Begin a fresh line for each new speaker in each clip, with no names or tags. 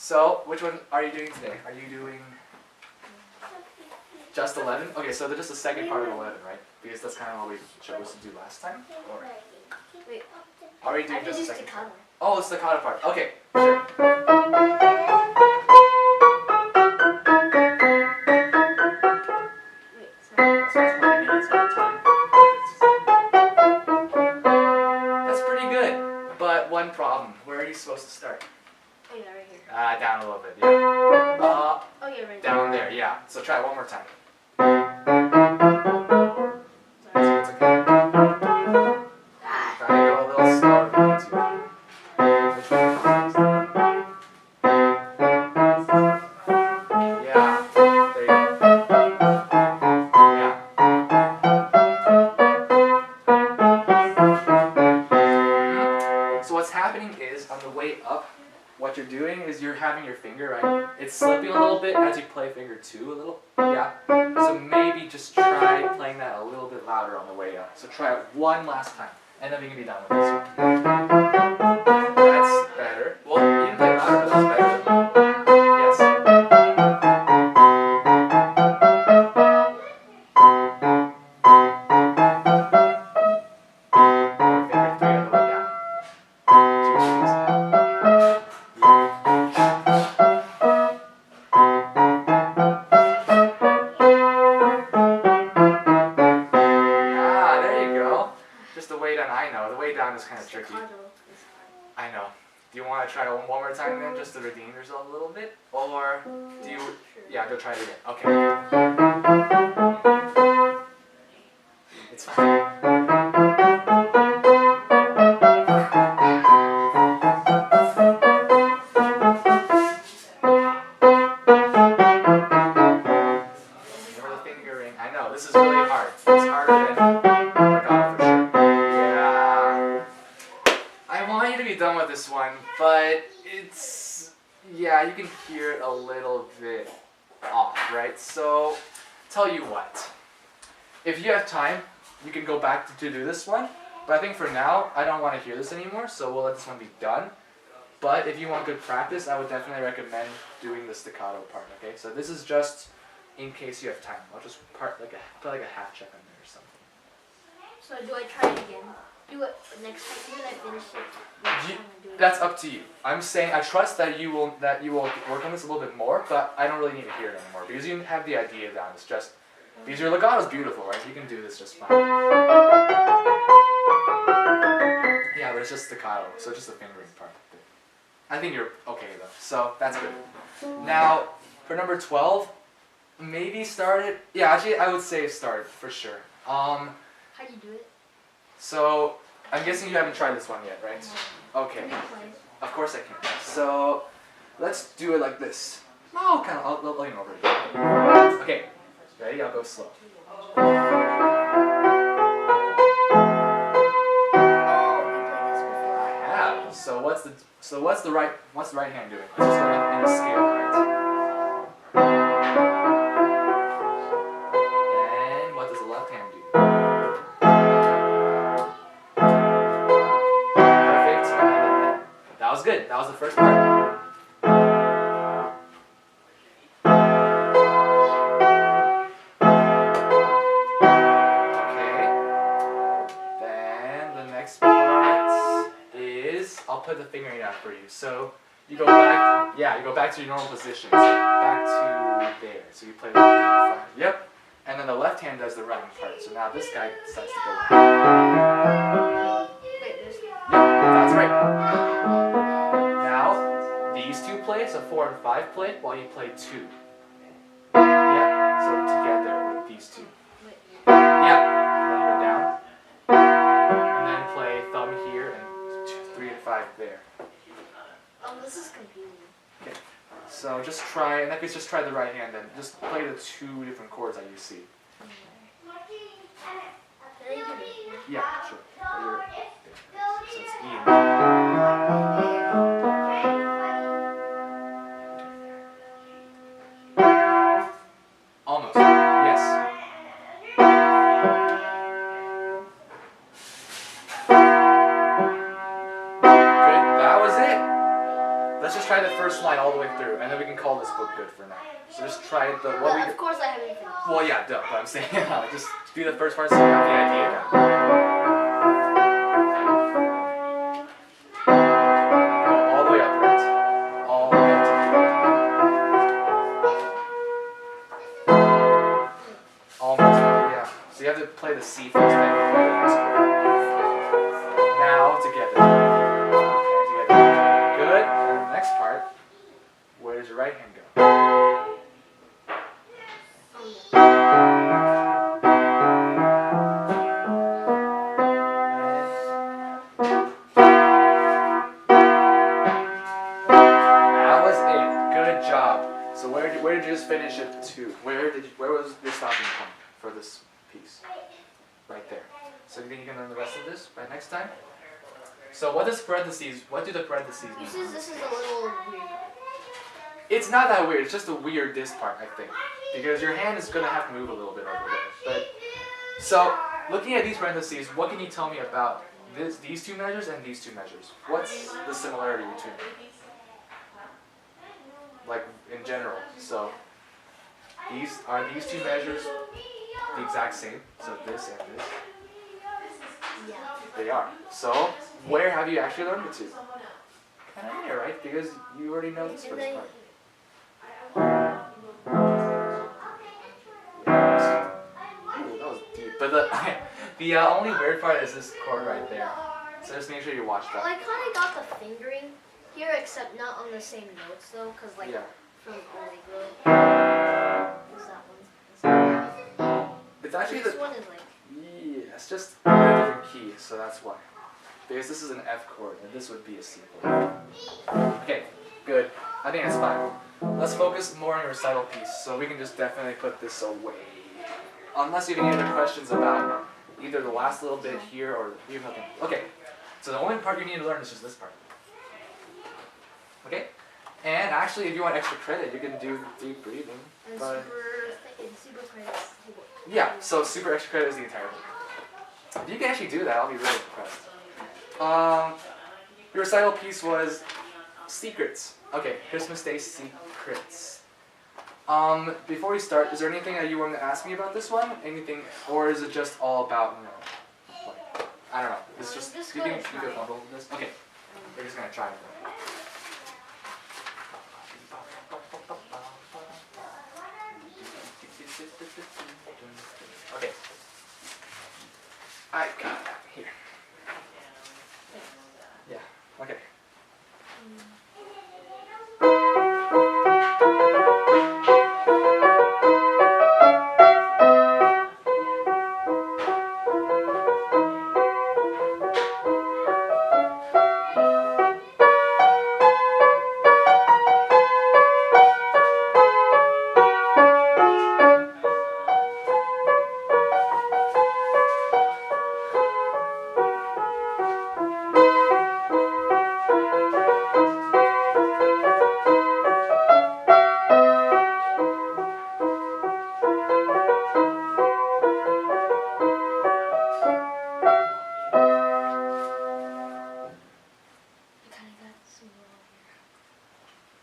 So, which one are you doing today? Are you doing just 11? Okay, so just the second part of 11, right? Because that's kind of what we chose to do last time. Or
Wait.
are you doing
I
just the
just
second
the
part?
color.
Oh, it's the staccato part. Okay, sure.
Wait, sorry.
So it's 20 minutes at a time. That's pretty good. But one problem. Where are you supposed to start?
Oh yeah, right here.
Down a little bit, yeah.
Oh yeah, right
Down there, yeah. So try it one more time.
Sorry.
It's okay. Try to go a little slower if you need to. Which one comes next? Yeah. There you go. Yeah. So what's happening is on the way up, what you're doing is you're having your finger, right? It's slipping a little bit as you play finger 2 a little. Yeah. So maybe just try playing that a little bit louder on the way up. So try it one last time. And then we can be done with this one. That's better. Well, you can play louder, but that's better. Yes. Or finger 3 on the way down. See what it is? Ah, there you go. Just the way down, I know. The way down is kind of tricky.
Staccato is hard.
I know. Do you want to try it one more time then, just to redeem yourself a little bit? Or do you...
Sure.
Yeah, go try it again. Okay. It's fine. Remember the fingering. I know, this is really hard. It's harder than legato for sure. Yeah. I want you to be done with this one, but it's... Yeah, you can hear it a little bit off, right? So, tell you what. If you have time, you can go back to do this one. But I think for now, I don't want to hear this anymore, so we'll let this one be done. But if you want good practice, I would definitely recommend doing the staccato part, okay? So this is just in case you have time. I'll just put like a half check on there or something.
So do I try it again? Do it next time when I finish it. Next
You-
time I do it.
That's up to you. I'm saying I trust that you will work on this a little bit more, but I don't really need to hear it anymore because you have the idea down. It's just because your legato's beautiful, right? You can do this just fine. Yeah, but it's just staccato, so just the fingering part. I think you're okay though, so that's good. Now for number 12, maybe start it. Yeah, actually I would say start for sure.
How do you do it?
So I'm guessing you haven't tried this one yet, right? Okay.
Can you play?
Of course I can. So let's do it like this. Oh, kind of. I'll lean over it. Okay. Ready? I'll go slow.
Oh, you played this before.
I have. So what's the right hand doing? It's just in a scale, right? And what does the left hand do? Perfect. That was good. That was the first part. Okay. Then the next part is I'll put the fingering out for you. So you go back. Yeah, you go back to your normal position. So back to there. So you play the finger in front. Yep. And then the left hand does the running part. So now this guy decides to go.
Wait, there's.
Yep, that's right. Now, these two play, so 4 and 5 play, while you play 2. Yeah, so together with these two.
Wait.
Yeah, and then you go down. And then play thumb here and 3 and 5 there.
This is confusing.
So just try, in that case, just try the right hand then. Just play the 2 different chords that you see.
Can I do it?
Yeah, sure. So it's E and D. Almost. Yes. Good. That was it. Let's just try the first line all the way. the way through, and then we can call this book good for now. So just try it.
But of course I haven't finished.
Well, yeah, duh. But I'm saying just do the first part so you have the idea down. Go all the way up, right? All the way up to the almost, yeah. So you have to play the C first, then you play the next chord. Now together. And together. Good. And the next part, where does your right hand go? That was it. Good job. So where did you just finish it to? Where was your stopping point for this piece? Right there. So you think you can learn the rest of this by next time? So what do the parentheses mean?
This is a little weird.
It's not that weird, it's just a weird this part, I think. Because your hand is gonna have to move a little bit over there. But so looking at these parentheses, what can you tell me about these two measures and these two measures? What's the similarity between them? Like in general. So these two measures the exact same. So this and this.
Yeah.
They are. So where have you actually learned the two? Kind of here, right? Because you already know this first part. Ooh, that was deep. But the only weird part is this chord right there. So just make sure you watch
Well,
that.
I kind of got the fingering here, except not on the same notes though, cause like
Yeah.
from Allegro. What's that one?
It's actually
This one is like.
yeah, it's just a different key, so that's why. Because this is an F chord, and this would be a C chord. Okay, good. I think that's fine. Let's focus more on your recital piece, so we can just definitely put this away. Unless you have any other questions about either the last little bit here or you have nothing. Okay, so the only part you need to learn is just this part. Okay? And actually, if you want extra credit, you can do deep breathing.
And
But
super credits.
yeah, so super extra credit is the entire book. If you can actually do that, I'll be really impressed. Your recital piece was secrets. Okay, Christmas Day secrets. Before we start, is there anything that you want to ask me about this one? Anything, or is it just all about, like, I don't know. It's just,
Just
you
gonna
think you feel
try.
comfortable with this? Okay, we're just gonna try it. Okay. I got that here. Yeah, okay.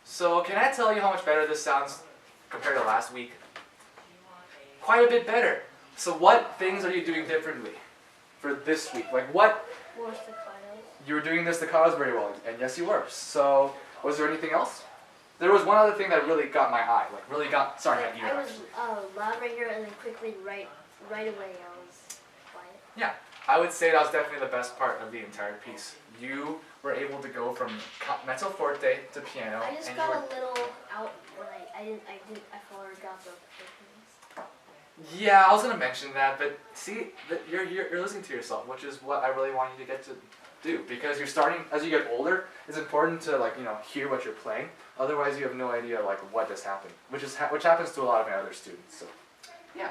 So can I tell you how much better this sounds compared to last week? Quite a bit better. So what things are you doing differently for this week? Like what?
More staccatos.
You were doing the staccatos very well, and yes you were. So was there anything else? There was one other thing that really got my eye, like really got, sorry, my ear
I was
actually.
loud right here, and then quickly right away I was quiet.
Yeah, I would say that was definitely the best part of the entire piece. You were able to go from mezzo forte to piano,
I just
and
got
you
a
were,
little out when I forgot the things.
yeah, I was gonna mention that, but see, that you're listening to yourself, which is what I really want you to get to do, because you're starting, as you get older, it's important to hear what you're playing. Otherwise, you have no idea what just happened, which happens to a lot of my other students. So, yeah,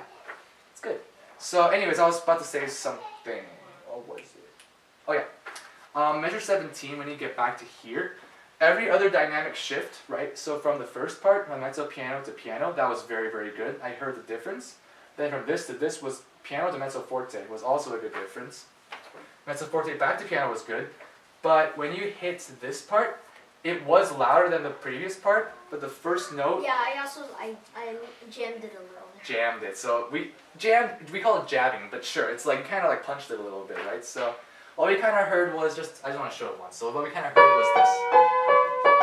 it's good. So, anyways, I was about to say something. What was it? Oh yeah, measure 17. When you get back to here, every other dynamic shift, right? So from the first part, my mezzo piano to piano, that was very, very good. I heard the difference. Then from this to this was piano to mezzo forte was also a good difference. Mezzo forte back to piano was good, but when you hit this part, it was louder than the previous part, but the first note
Yeah, I jammed it a little.
jammed it. So we call it jabbing, but sure, it's like kind of like punched it a little bit, right? So what we kind of heard was just, I just want to show it once. So what we kind of heard was this.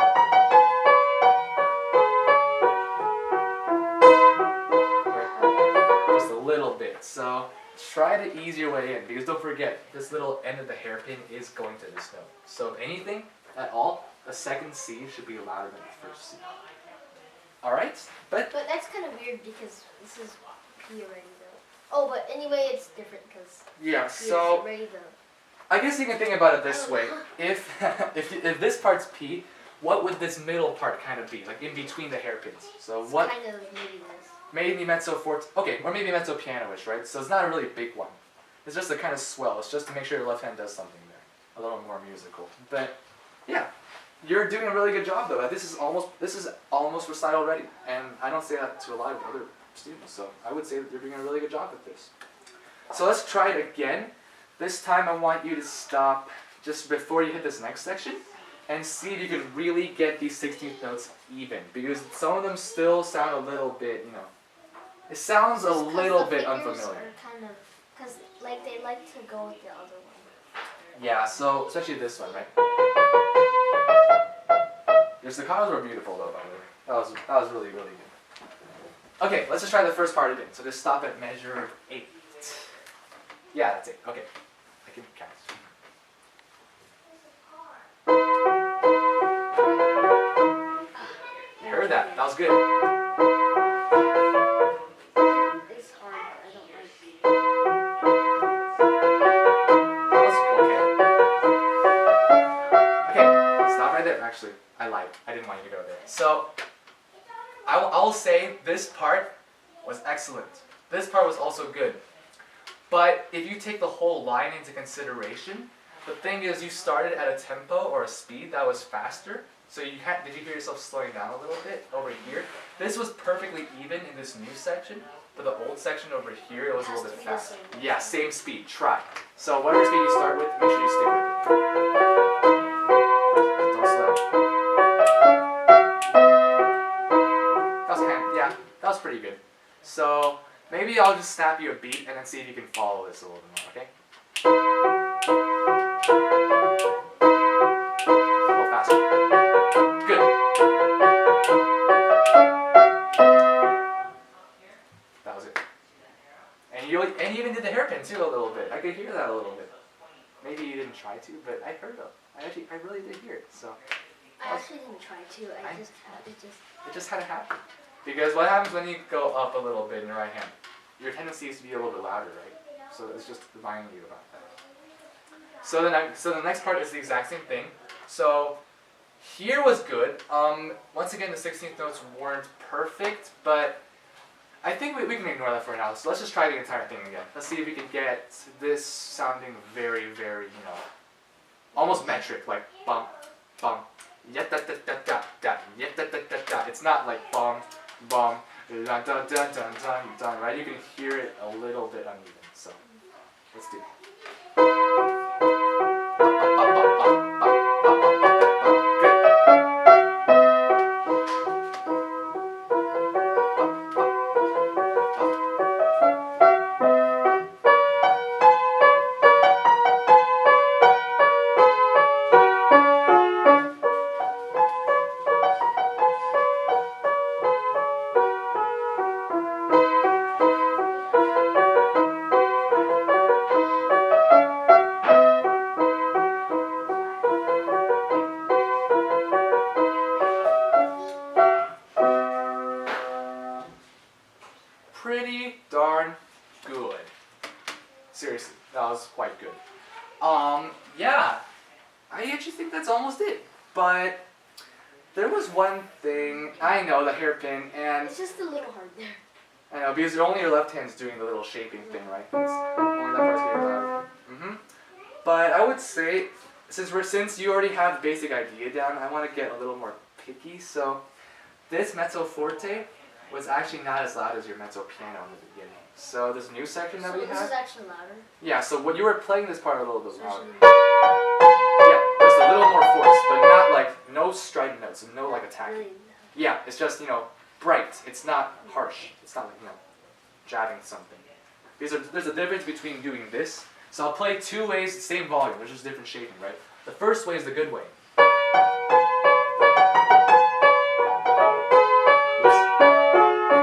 Just a little bit. So try to ease your way in, because don't forget, this little end of the hairpin is going to this note. So if anything at all, the second C should be louder than the first C. Alright? But
that's kind of weird because this is P already though. Oh, but anyway, it's different because
yeah,
P
so
is already the.
I guess you can think about it this
Oh.
way. If if this part's P, what would this middle part kind of be? Like in between the hairpins. So
It's
what
kind of maybe this.
maybe mezzo forte, okay, or maybe mezzo piano-ish, right? So it's not a really big one. It's just a kind of swell. It's just to make sure your left hand does something there. A little more musical. But yeah, you're doing a really good job though. This is almost recital ready. And I don't say that to a lot of other students, so I would say that you're doing a really good job with this. So let's try it again. This time I want you to stop just before you hit this next section and see if you can really get these 16th notes even, because some of them still sound a little bit, you know, it sounds a
Just 'cause
little
the
bit
fingers
unfamiliar.
Are kind of, because like they like to go with the other one.
Yeah, so especially this one, right? Your staccatos were beautiful though, by the way. That was really, really good. Okay, let's just try the first part again. So just stop at measure 8. Yeah, that's it. Okay. I can count. You heard that. That was good.
It's hard. I don't like it.
That was okay. Okay, stop right there. Actually, I lied. I didn't want you to go there. So, I'll say this part was excellent. This part was also good. But if you take the whole line into consideration, the thing is you started at a tempo or a speed that was faster. So did you hear yourself slowing down a little bit over here? This was perfectly even in this new section, but the old section over here, it was a little bit faster. Yeah, same speed. Try. So whatever speed you start with, make sure you stick with it. Don't slow. That was pretty good. So maybe I'll just snap you a beat and then see if you can follow this a little bit more, okay? A little faster. Good. That was it. And you even did the hairpin too a little bit. I could hear that a little bit. Maybe you didn't try to, but I heard it. I really did hear it. So
I actually didn't try to.
it just had to happen. Because what happens when you go up a little bit in your right hand? Your tendency is to be a little bit louder, right? So it's just reminding you about that. So the next part is the exact same thing. So here was good. Once again, the 16th notes weren't perfect, but I think we can ignore that for now. So let's just try the entire thing again. Let's see if we can get this sounding very, very, you know, almost metric, like bum, bum, yet da da da da da, yet da da da da. It's not like bum, bum, da da da da da, right? You can hear it a little bit uneven. So let's do it. Pretty darn good. Seriously, that was quite good. Yeah, I actually think that's almost it. But there was one thing, I know, the hairpin, and
It's just a little hard there.
I know, because only your left hand's doing the little shaping thing, right? Only that part's getting loud. But I would say, since you already have the basic idea down, I want to get a little more picky. So this mezzo forte was actually not as loud as your mezzo piano in the beginning. So this new section that
So
we
this
have,
is actually louder.
yeah. So when you were playing this part a little bit louder,
Especially-
yeah, just a little more force, but not like no strident notes, and no like attacking.
Really?
Yeah, it's just, bright. It's not harsh. It's not like, jabbing something. There's a difference between doing this. So I'll play two ways, the same volume. There's just different shaping, right? The first way is the good way.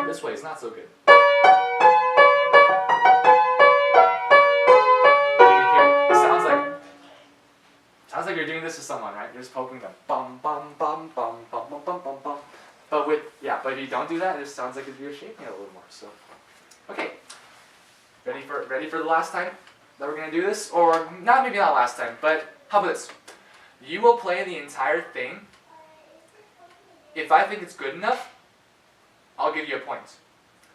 This way is not so good. You can hear, it sounds like you're doing this to someone, right? You're just poking them. Bum bum bum bum bum bum bum bum bum. But if you don't do that, it just sounds like you're shaping it a little more. So, okay. Ready for the last time that we're gonna do this? Or maybe not last time, but how about this? You will play the entire thing. If I think it's good enough, I'll give you a point.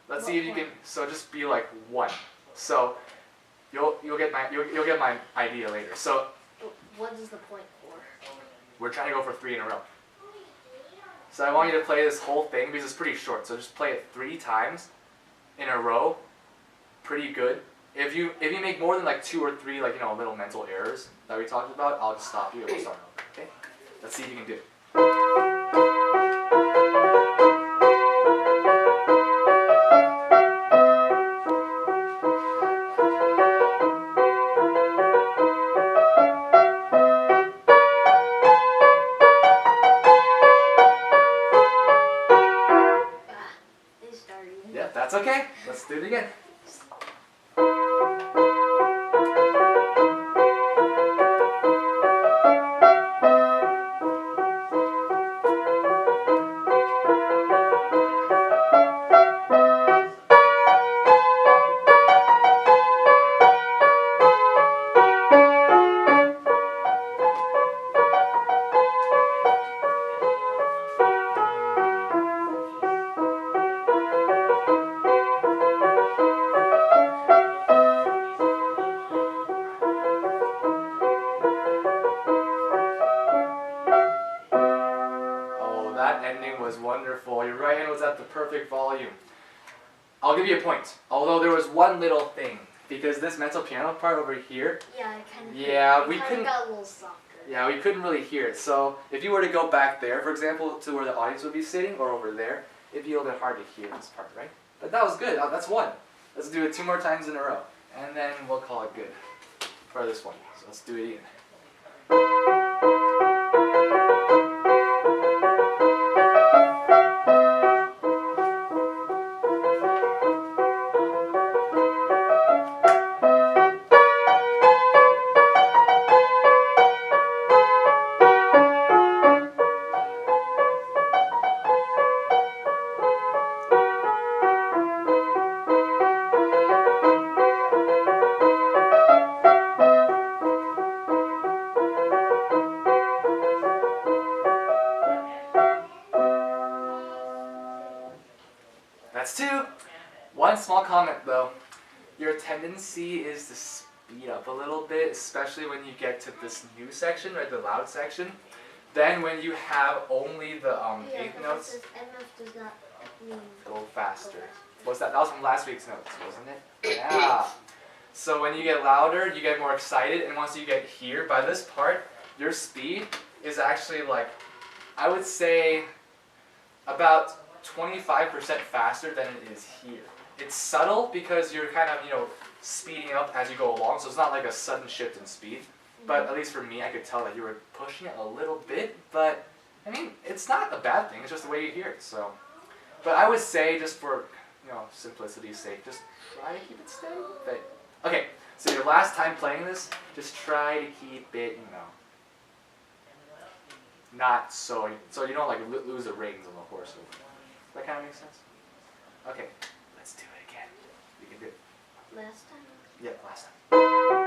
Let's see if you can. So just be like 1. So you'll get my idea later. So
What is the point for?
we're trying to go for 3 in a row. So I want you to play this whole thing because it's pretty short. So just play it 3 times in a row. Pretty good. If you make more than like 2 or 3 little mental errors that we talked about, I'll just stop you and we'll start over. Okay? Let's see if you can do it.
They started.
Yeah, that's okay. Let's do it again. That ending was wonderful. Your right hand was at the perfect volume. I'll give you a point. Although there was one little thing. Because this mental piano part over here,
Yeah, it kind of.
Yeah, we couldn't.
Got a little softer.
Yeah, we couldn't really hear it. So if you were to go back there, for example, to where the audience would be sitting, or over there, it'd be a little bit hard to hear this part, right? But that was good. That's 1. Let's do it 2 more times in a row. And then we'll call it good for this one. So let's do it again. That's 2. One small comment though. Your tendency is to speed up a little bit, especially when you get to this new section, right, the loud section. Then when you have only the eighth notes,
MF does not mean
go faster. What's that? That was from last week's notes, wasn't it? Yeah. So when you get louder, you get more excited, and once you get here, by this part, your speed is actually like, I would say, about 25% faster than it is here. It's subtle because you're kind of, speeding up as you go along, so it's not like a sudden shift in speed. But at least for me, I could tell that you were pushing it a little bit, but I mean, it's not a bad thing, it's just the way you hear it, so. But I would say, just for, simplicity's sake, just try to keep it steady. But, okay, so your last time playing this, just try to keep it, not so you don't like lose the reins on the horse. Does that kind of make sense? Okay, let's do it again. You can do it.
last time.
Yeah, last time.